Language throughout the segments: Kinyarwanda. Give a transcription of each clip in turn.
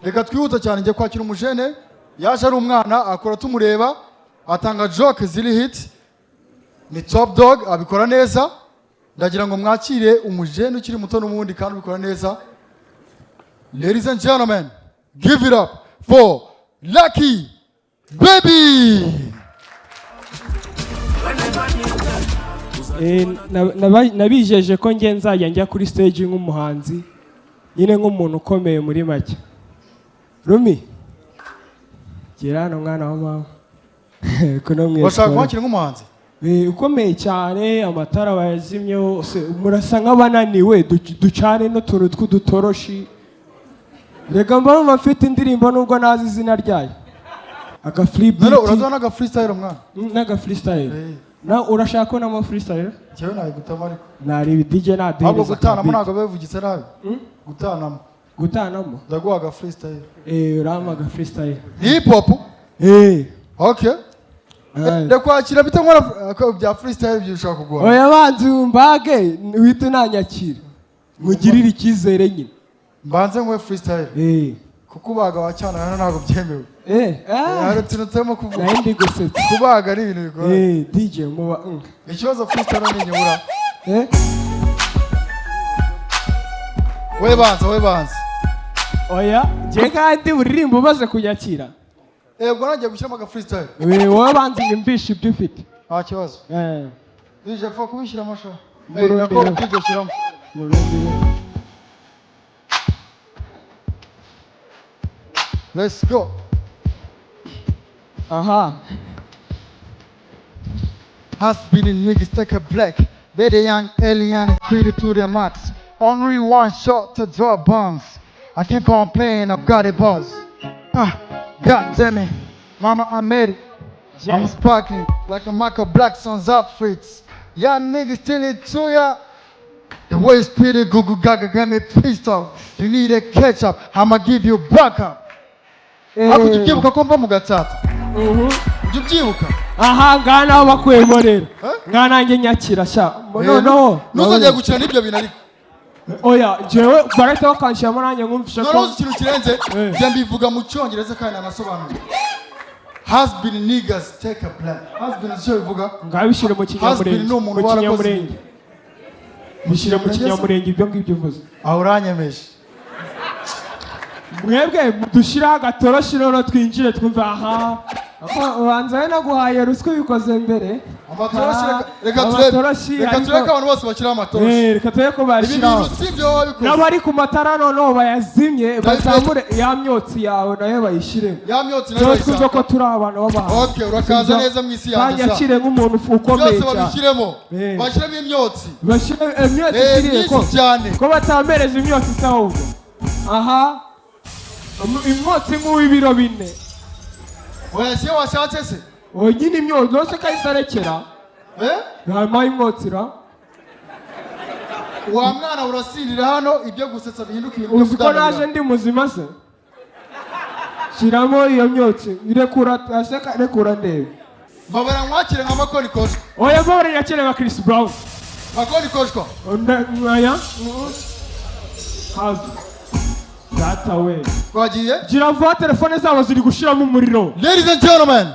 Reka twihuta cyane njye kwakira umujene yaje ari umwana akora tumureba atanga joke ziri hit ni top dog abikora neza ndagira ngo mwakire umujene ukiri muto n'umundi kandi ubikora neza. Ladies and gentlemen, give it up for Lucky Baby. Nabijeje ko nge nzajya njya kuri stage nk'umuhanzi nyine nk'umuntu ukomeye muri make. Rumi gira hano mwana wa mama kuno mwese washaka kwakira nk'umuhanzi ukomeye cyane amatara bayazimye murasa nk'abananiwe ducane n'utuntu tw'udutoroshi. Rega mbona mfite indirimbo nubwo nazi izina ryayo aka free beat. Urazana naga freestyle mwana naga freestyle na urashaka ko na mo freestyle cyewe nawe gutama ariko nari DJ na dance ahubwo gutanamo ntago bevugitse nabi gutanamo ndaguha aga freestyle urama aga freestyle hip hop okay ndakwakira bita nkora bya freestyle byushaka kugwa oya banzi mbage wite nanyakira mugirira ikizere nyine mbanze nkwe freestyle kukubaga wacyana hano ntago byemewe hari tunutemo kuvuga nandi gusetsa kubaga ari ibintu bikora DJ muba ikibazo freestyle ni nyibura we banza oya je kandi uririmbo baze kunyakira ubwo nagiye gushyiramo aga freestyle wowe banzi nyumvisha ibyo ufite nta kibazo DJ fo kubishyiramo sho shyiramo let's go. Has been in niggas take a black, very young alien, pretty to the max. Only one shot to drop bombs. I can't complain, I've got a buzz. God damn it, mama I made it. I'm sparking like a Michael Blackson's outfits. Y'all niggas still it to ya. The way it's pretty, Google Gaga got me pissed off. You need a ketchup, I'ma give you backup. Ako tubyibuka ko mva mu gatsata tubyibuka ngana bakwemo rero ngana nge nyakira sha no ntuzongeye gukina n'ibyo bintu ariko oya jewe barahita bakanshyiramo nanjye nkumvisha ko no ikintu kirenze njya mbivuga mu cyongereza kandi nanasobanura has been niggas take a plan has been cyo bivuga ngabishyire mu kinyamurenge bishyire mu kinyamurenge ibyo ngibyo uvuze aho uranyemeje mwebwe dushira agatoroshi rero twinjire twumva ubanza we naguhaye ruswa bikoze mbere reka tureke abantu bose bashyiraho amatoroshi reka tureke ko bashyiraho n'abari ku matara noneho bayazimye bazamure ya myotsi yawe nayo bayishyiremo ya myotsi nayo bayishyiremo twumva ko turi abantu b'abantu urakaza neza mu isi yanjye banyakire nk'umuntu ukomeye cyane bashyiremo imyotsi imyotsi ko batambereza imyotsi isahubwo imyotsi nk'uw'ibiro 4 oya siyo washatse se nyine imyotsi yose kayisarekera nta imyotsi ra wa mwana urasirira hano ibyo gusetsa bihinduka ibintu byo kudanira uko naje ndi muzima se shyiramo iyo myotsi rekura ndebe mbabara mwakire nka Makoni Koshwa oya mbabara nyakire nka Chris Brown Makoni Koshwa oya data we twagiye gira vuba telefone zabo ziri gushiramo umuriro. Ladies and gentlemen,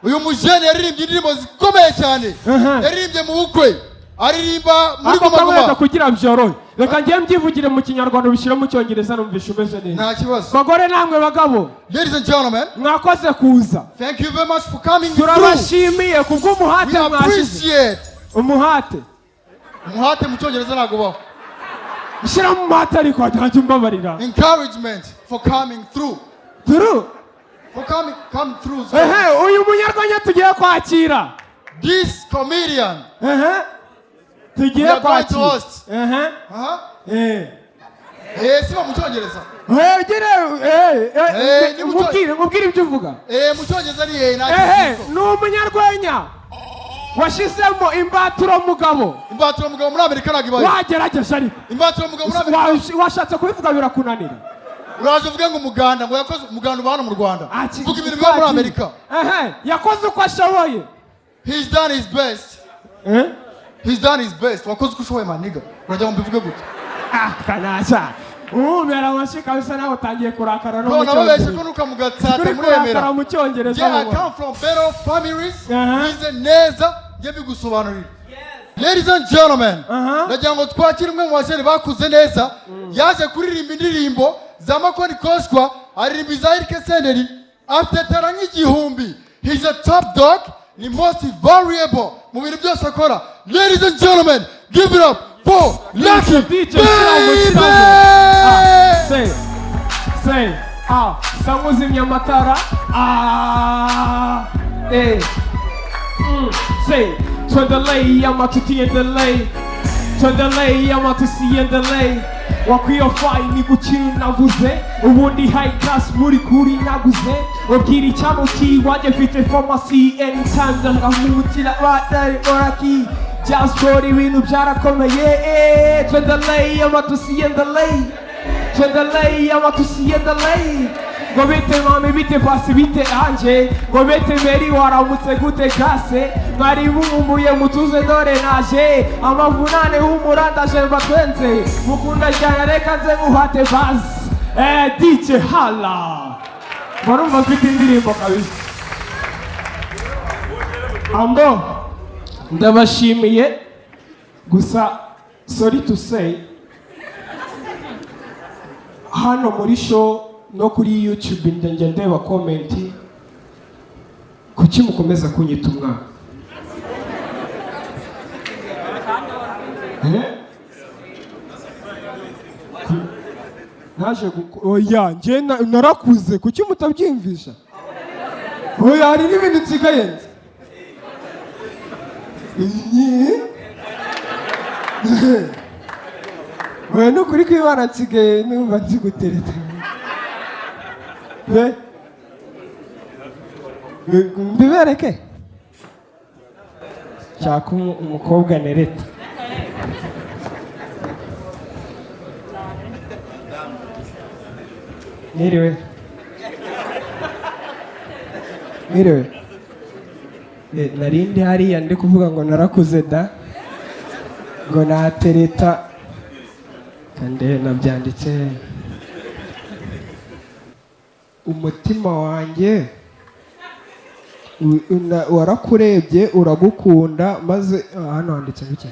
uyu mujene yaririmbye indirimbo zikomeye cyane yaririmbye mu bukwe aririmba muri goma kugira byorohe reka ngiye mbyivugire mu kinyarwanda bishira mu cyongereza numvisha umeze neza nta kibazo bagore namwe bagabo. Ladies and gentlemen, mwakoze kuza, thank you very much for coming. turabashimiye kubw'umuhate mwashize. umuhate mu cyongereza ntago baho shira mu mata ariko ntajye mbabarira. Encouragement for coming through for come through. uyu munyarwenya tugiye kwakira this comedian tugiye kwakira siba mu cyongereza ngubwire ibyo uvuga mu cyongereza ni umunyarwenya washizemo imbaturo mugabo muri Amerika ntago ibaye wagerageje ariko imbaturo mugabo muri Amerika washatse kubivuga birakunanira uraje uvuge ngo umuganda ngo yakoze umuganda ubana mu Rwanda vuga ibintu byo muri Amerika yakoze uko ashoboye he's done his best he's done his best wakoze uko ushoboye maniga urajya ngo mbivuge gute kanasha umera washika bisa naho utangiye kurakara no mu cyongereza nababeshe ko nuka mugatsata muremera mu cyongereza yeah I come from better families bize neza ngiye bigusobanurira ladies and gentlemen ndagira ngo twakire umwe mu basheri bakuze neza yaje kuririmba indirimbo za Makoni Koshwa aririmba za Eric Senderi afite taranga igihumbi he's a top dog ni most variable mu bintu byose akora ladies and gentlemen give it up for Lucky Baby say sanguzimya amatara say turn the lay amatuti and the lay turn the lay amatusi and the lay wakwiyo fai ni gukiri navuze ubundi high class muri kuri naguze ubwira icyamo kiwanje mfite pharmacy anytime ndahumutira batari oraki just for ibintu byarakomeye turn the lay amatusi and the lay turn the lay amatusi and the lay ngo bite mami bite pasi bite anje ngo bite meri waramutse gute kase mwari mumumbuye mutuze dore naje amavunane humurandaje mbatwenze mukunda cyane reka nze muhate basi DJ Hala barumva mfite indirimbo kabisa ambo ndabashimiye gusa sorry to say hano muri show no kuri YouTube njye ndeba comment kuki mukomeza kunyita umwana naje oya njye narakuze kuki mutabyimvisha oya hari n'ibintu nsigaye nzi oya nukuri kwibana nsigaye numva nzi gutereta mbibereke cyaka umukobwa nereta Miriwe narindi hariya ndi kuvuga ngo narakuze da ngo natereta kandi nabyanditse umutima wanjye warakurebye uragukunda maze hano handitse bike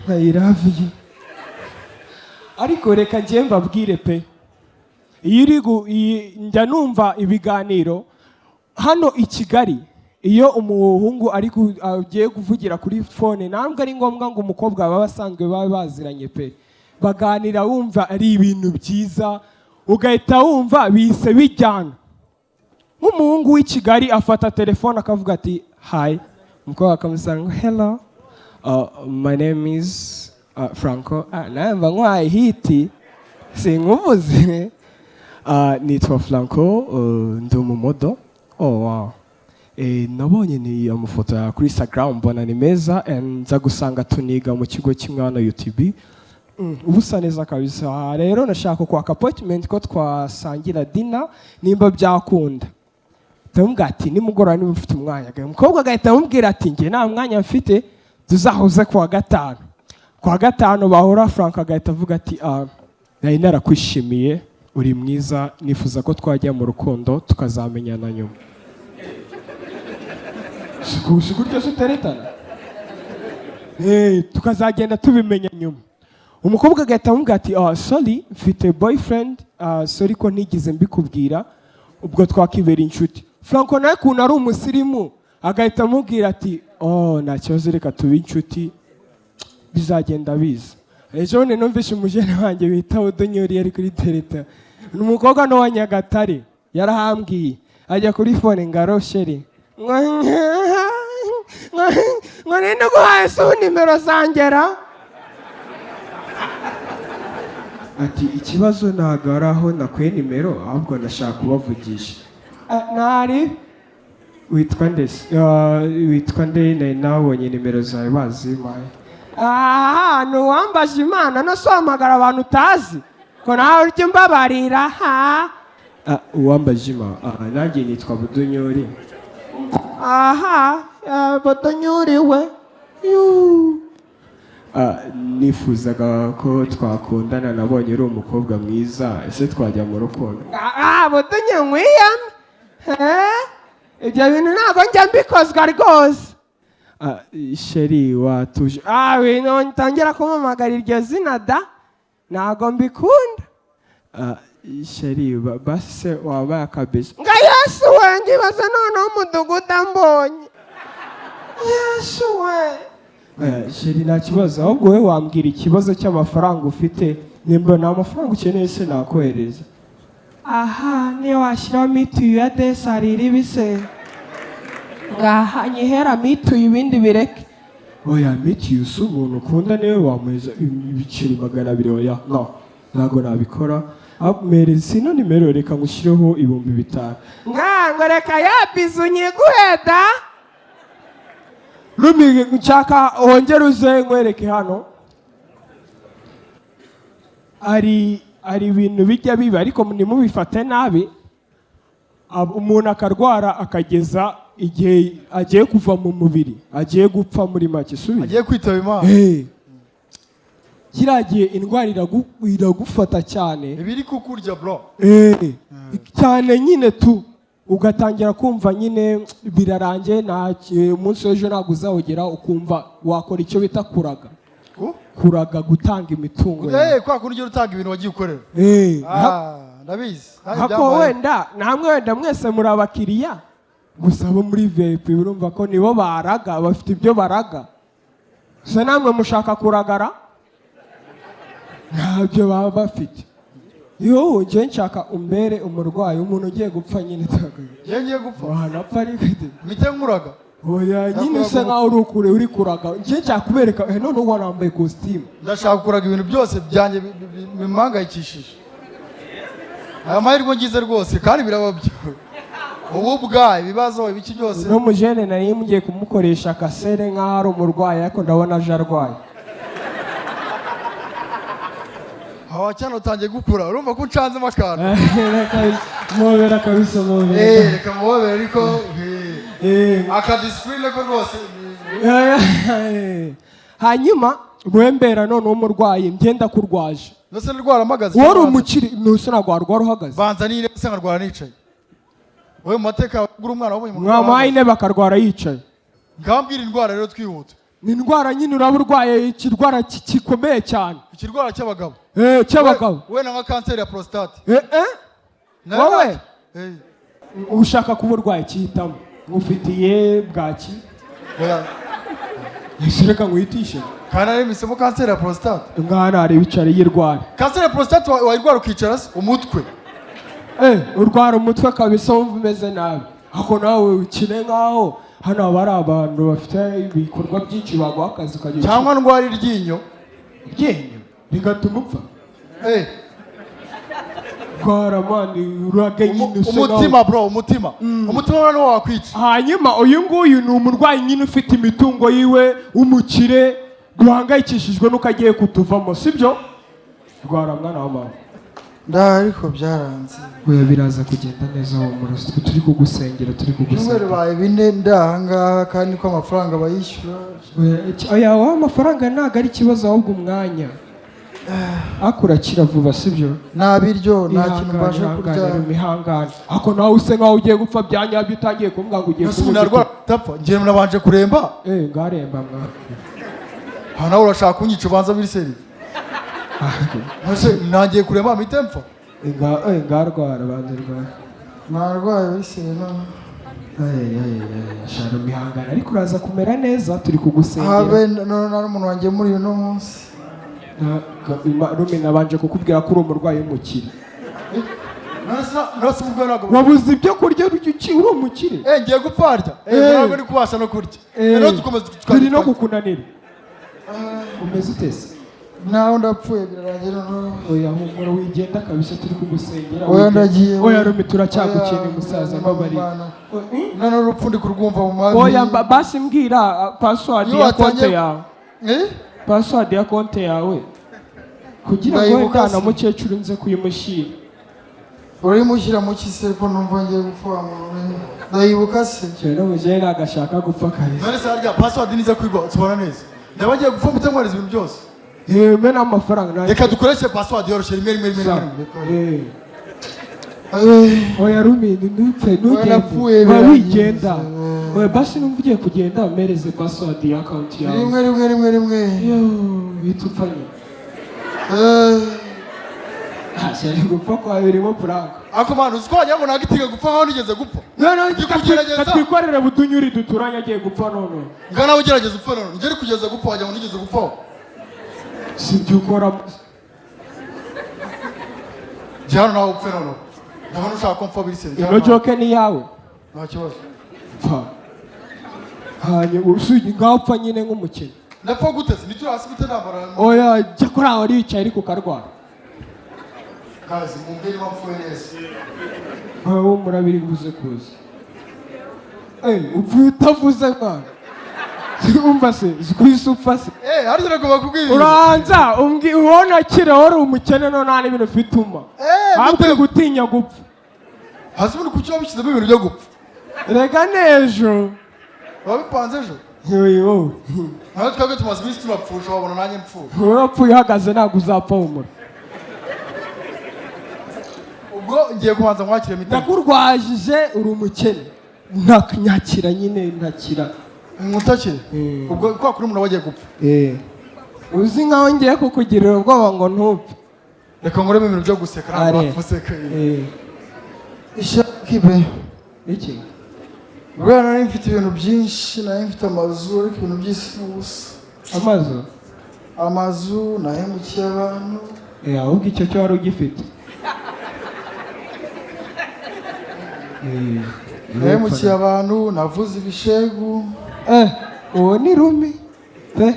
I love you ariko reka njye mbabwire pe njya numva ibiganiro hano i Kigali iyo umuhungu agiye kuvugira kuri phone ntabwo ari ngombwa ngo umukobwa baba basanzwe baba baziranye pe baganira wumva ari ibintu byiza ugahita wumva bise bijyana nk'umuhungu w'i Kigali afata telefone akavuga ati hi umukobwa akamusanga hello my name is Franco namba nkwaye hiti sinkuvuze nitwa Franco ndi umumodo wow nabonye ni amafoto ya kuri Instagram mbona ni meza nza gusanga tuniga mu kigo kimwe hano UTB ubusa neza kabisa rero nashaka kwaka appointment ko twasangira dinner nimba byakunda ndamubwira ati nimugora niba ufite umwanya umukobwa agahita amubwira ati nge nta mwanya mfite tuzahuze kuwa gatanu bahora Frank agahita avuga ati nari narakwishimiye uri mwiza nifuza ko twajya mu rukundo tukazamenyana nyuma gutyo suteretana tukazagenda tubimenya nyuma umukobwa agahita amubwira ati sorry mfite boyfriend sorry ko ntigeze mbikubwira ubwo twakibera inshuti Franco nawe kuntu ari umusirimu agahita amubwira ati nta kibazo reka tube inshuti bizagenda biza ejo bundi numvise umujene wanjye bita Udonyori yari kuri tereta ni umukobwa no wa Nyagatare yarahambwiye ajya kuri phone ngarosheri ngo ninde guhaye su nimero zangera ati ikibazo ntago ari aho nakwiye nimero ahubwo ndashaka kubavugisha ntari witwa nde nari nabonye nimero zawe bazimaye aha nuwambaje Imana no sohamagara abantu utazi ko nawe urya mbabarira ha uwambaje Imana nanjye nitwa Budonyori aha Budonyori we nifuzaga ko twakundana nabonye uri umukobwa mwiza ese twajya mu rukundo Budonyori ibyo bintu ntabwo njya mbikozwa rwose sheri watuje bintu ntangira kumamagara iryo zina da ntabwo mbikunda sheri basi se wabaye akabisi nga Yesu we ngibaza noneho umudugudu ambonye Yesu we sheri nta kibazo ahubwo we wambwira ikibazo cy'amafaranga ufite nimba nta mafaranga ukeneye se nakohereza aha niyo washyiraho mituyu ya desarira ibise ngaha nyihera mituyu ibindi bireke oya mituyu si umuntu ukunda niwe wamuheza ibiceri 200 oya no ntabwo nabikora mpereza ino nimero reka ngushyireho 5,000 ngo reka ya bizu nyiguheda Rumi nshaka wongere uze nkwereke hano ari ibintu bijya biba ariko ntimubifate nabi umuntu akarwara akageza igihe agiye kuva mu mubiri agiye gupfa muri make subiza agiye kwitaba Imana kiragiye indwara iragufata cyane ibiri kukurya bro cyane nyine tu ugatangira kumva nyine birarangiye nta umunsi w'ejo ntabwo uzawugera ukumva wakora icyo bita kuraga gutanga imitungo kwa kundi utanga ibintu wagiye ukorera ndabizi hako wenda namwe wenda mwese muri abakiriya gusa bo muri VIP urumva ko nibo baraga bafite ibyo baraga se namwe mushaka kuragara ntabyo baba bafite yo nje nshaka umbere umurwayi umuntu ugiye gupfa nyine ngiye gupfa wanapfa ariko mite nkuraga oya nyine se nkaho uri kuraga nje nshaka kubereka none warambaye costume ndashaka kuraga ibintu byose byanjye bimangayikishije aya mahirwe ngize rwose kandi birababyo ubu bwa ibibazo ibiki byose no mujene nari mugiye kumukoresha kasere nkaho ari umurwayi ariko ndabona aje arwaye cyane utangiye gukura urumva ko ucanzemo akantu mubera kabisa reka mubera ariko akadisipurine ko rwose hanyuma mwembera none umurwayi ngenda kurwaje nose ndwara amagaze wari umukiri nose ntabwo warwara uhagaze banza nire se nkarwara nicaye wowe mu mateka ugura umwana wabonye mu mwamaye intebe akarwara yicaye ngambwira indwara rero twihuta ni indwara nyine uraba urwaye ikirwara gikomeye cyane ikirwara cy'abagabo cy'abagabo wenda nka kanseri ya prostate wowe ushaka kuba urwaye kihitamo ufitiye bwaki reka nguhitishe kandi ari imisemo kanseri ya prostate ngaha nari bicare y'irwara kanseri ya prostate wayirwara ukicara se umutwe urwara umutwe kabisa wumva umeze nabi ako nawe ukine nkaho hano haba hari abantu bafite ibikorwa byinshi baguha akazi ukagira cyangwa ndwara iryinyo rigatuma upfa rwara mani urage nyine usa umutima bro umutima niwo wakwica hanyuma uyu nguyu ni umurwayi nyine ufite imitungo yiwe w'umukire duhangayikishijwe nuko agiye kutuvamo sibyo rwara mwana wa mama ariko byaranze oya biraza kugenda neza wo muri turi kugusengera turi kugusengera baye bine ndahangaha kandi ko amafaranga bayishyura oya wa amafaranga ntago ari ikibazo ahubwo umwanya akurakira vuba sibyo nta biryo nta kintu mbasha kurya imihangane ako nawe use nkaho ugiye gupfa byanyabyo utangiye kumbwa ngo ugiye tapfa ngiye nabanje kuremba ngaremba mwa nawe urashaka kunyica ubanza muri seri ntangiye kurema mpite mpfa ngarwara banze rwara narwaye biseri none shara imihangane ariko uraza kumera neza turi kugusengera habe none umuntu wanjye muri uno munsi Rumi nabanje kukubwira ko uri umurwayi w'umukire nose ubwo ntabwo wabuze ibyo kurya uri umukire ngiye gupfarya ntabwo ndi kubasha no kurya rero dukomeza turi no kukunanira umeze utese naho ndapfuye birarangira oya humura wigenda kabisa turi kugusengera oya ndagiye oya Rumi turacyagukeneye musaza mbabari none urupfu ndi kurwumva mu mavi oya basi mbwira password ya konte yawe password ya konti yawe kugira ngo Ndayibuka wenda se. mukecuru nze kuyimushyira. urimushyira mu kise ko numva ngiye gupfa ndayibuka se Cyane mujye nagashaka gupfa kabisa. none se harya password niza kwigwa tubona neza ndaba ngiye gupfa mutamwariza ibintu byose Yeme n'amafaranga reka dukoreshe password yoroshye rimwe oya rumini ntupfe Warapfuye ntugende birangiye. wigenda. Oya basi numva ugiye kugenda umereze password ya account yawe. rimwe Yo bitupfanye. Cyane gupfa kwa birimo prank. ako manu uziko wagira ngo nagitiga gupfa nkaho nigeze gupfa No kugerageza. katwikorere budunyuri duturanye agiye gupfa none. ngana ugerageza upfa none ngeri kugeza gupfa wagira ngo nigeze gupfa Sibyo ukora. jyana nawe upfe none ndabona ushaka ko mpfa birisenge Ino joke ni yawe. nta kibazo Pfa. Hanyuma usuye ngapfa nyine nk'umukene. ndapfa guteze niturasi gute nambara Oya jya kuri aho aricaye ariko ukarwara. kazi mumbere bapfuye neza Wowe murabiri buze kuza. Upfuye utavuze mwana. Umva se zikwise upfa se. harya nagomba bakubwira Uranza ubona kire wari umukene none nta n'ibintu ufite uma. Ahubwo gutinya gupfa. hasi muri kuki wabishyizemo ibintu byo gupfa Rega n'ejo. wabipanze ejo Yoyo. nawe twebwe tumaze iminsi tunapfusha wabona nanjye mpfuye Wowe upfuye uhagaze ntabwo uzapfa humura. ubwo ngiye kubanza mwakire mitego Ndakurwajije uri umukene. Nyakira nyine ntakira. mutakire ubwo kwa kuri umuntu wagiye gupfa Uzi nkaho ngiye kukugirira ubwoba ngo ntupfe. reka ngoremo ibintu byo guseka ntabwo wapfuseka Ishakibe. Iki? ubwo nari mfite ibintu byinshi nari mfite amazu ariko ibintu by'isi n'ubusa amazu nahemukiye abantu ahubwo icyo cyo wari ugifite. nahemukiye abantu navuze ibishegu uwo ni rumi pe.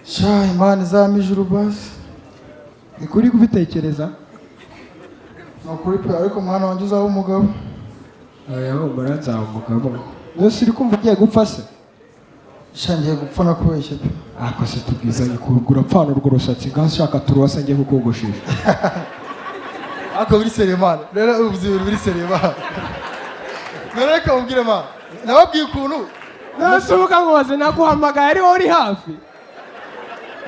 sha imana izampa ijuru basi Ni kuri kubitekereza? ni ukuri pe ariko mwana wanjye uzaba umugabo Oya humura nzaba umugabo. Mbese uri kumva ugiye gupfa se? sha ngiye gupfa nakubeshye pe Ako se tubwizanye kugura pfano urwo rusatsi ngaho ushaka turuwasa ngiye kukogoshesha. ariko biri seremana rero ubuzi biri seremana none reka mubwire mana nababwiye ukuntu Nase uvuga ngo waze naguhamagaye ari wowe uri hafi.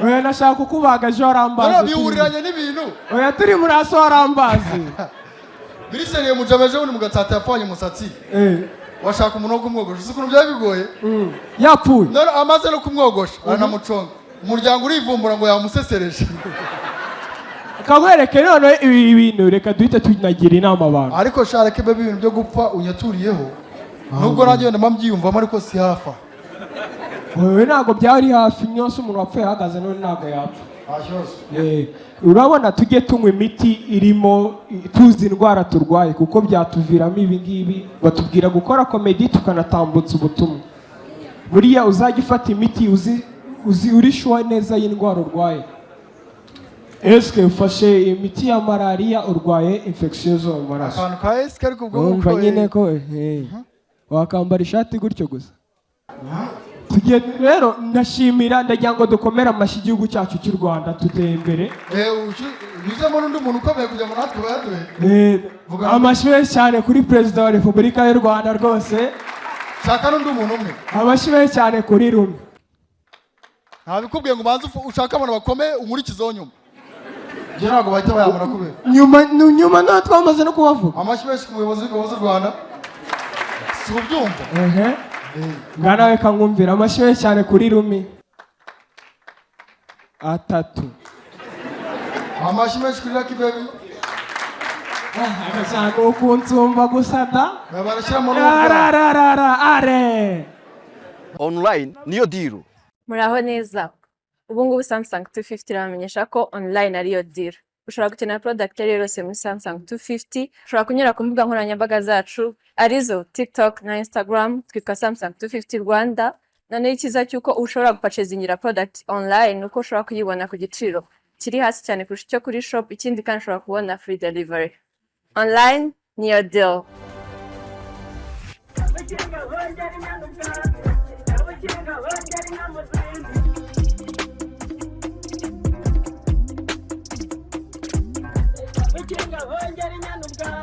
Oya nashaka kukubaga ejo warambaza. none bihuriranye n'ibintu Oya turi muri aso warambazi. biri seriye mujameje ubundi mugatsata yapfanye umusatsi washaka umuntu wo kumwogosha uzi ukuntu byari bigoye Yapfuye. none amaze no kumwogosha aranamuconga umuryango urivumbura ngo yamusesereje Kagwereke none ibi bintu reka duhite tunagira inama abantu. ariko shareke bebe ibintu byo gupfa unyaturiyeho nubwo nanjye wenda mbyiyumvamo ariko si hafa Wowe ntabwo byari hafi nyose umuntu wapfuye ahagaze none ntabwo yapfa. ntakibazo Urabona tujye tunywa imiti irimo tuzi indwara turwaye kuko byatuviramo ibi ngibi batubwira gukora komedi tukanatambutsa ubutumwa. Buriya uzajya ufata imiti uzi urishuwa neza y'indwara urwaye. Eske ufashe imiti ya malaria urwaye infection zo mu maraso. akantu ka esike ariko ubwo Umva nyine ko wakambara ishati gutyo gusa. Tugiye rero ndashimira ndagira ngo dukomere amashyi igihugu cyacu cy'u Rwanda tuteye imbere. bizemo n'undi muntu ukomeye kugira ngo natwe bayaduhe Amashyi menshi cyane kuri Perezida wa Repubulika y'u Rwanda rwose. shaka n'undi muntu umwe Amashyi menshi cyane kuri Rumi. ntabikubwiye ngo ubanze ushake abantu bakomeye umurikizeho nyuma njye ntabwo bahita bayamura kubera Nyuma nta twamaze no kubavuga. amashyi menshi ku muyobozi w'ingabo z'u Rwanda si ubyumva Ngana we kankumvira amashyi menshi cyane kuri Rumi. 3. amashyi menshi kuri Lucky Baby Agashaka ukunsumba gusa da. barashyiramo Are. Online niyo diru. Muraho neza. Ubu ngubu Samsung 250 iramenyesha ko online ariyo deal. Ushobora gukenera product yose muri Samsung 250. Ushobora kunyura ku mbuga nkoranyambaga zacu arizo TikTok na Instagram twitwa Samsung 250 Rwanda. None ikiza cyuko ushobora gupurchasingira product online uko ushobora kuyibona ku giciro kiri hasi cyane kurusha icyo kuri shop, ikindi kandi ushobora kubona free delivery. Online niyo deal. kinga bongera inyana ubwawe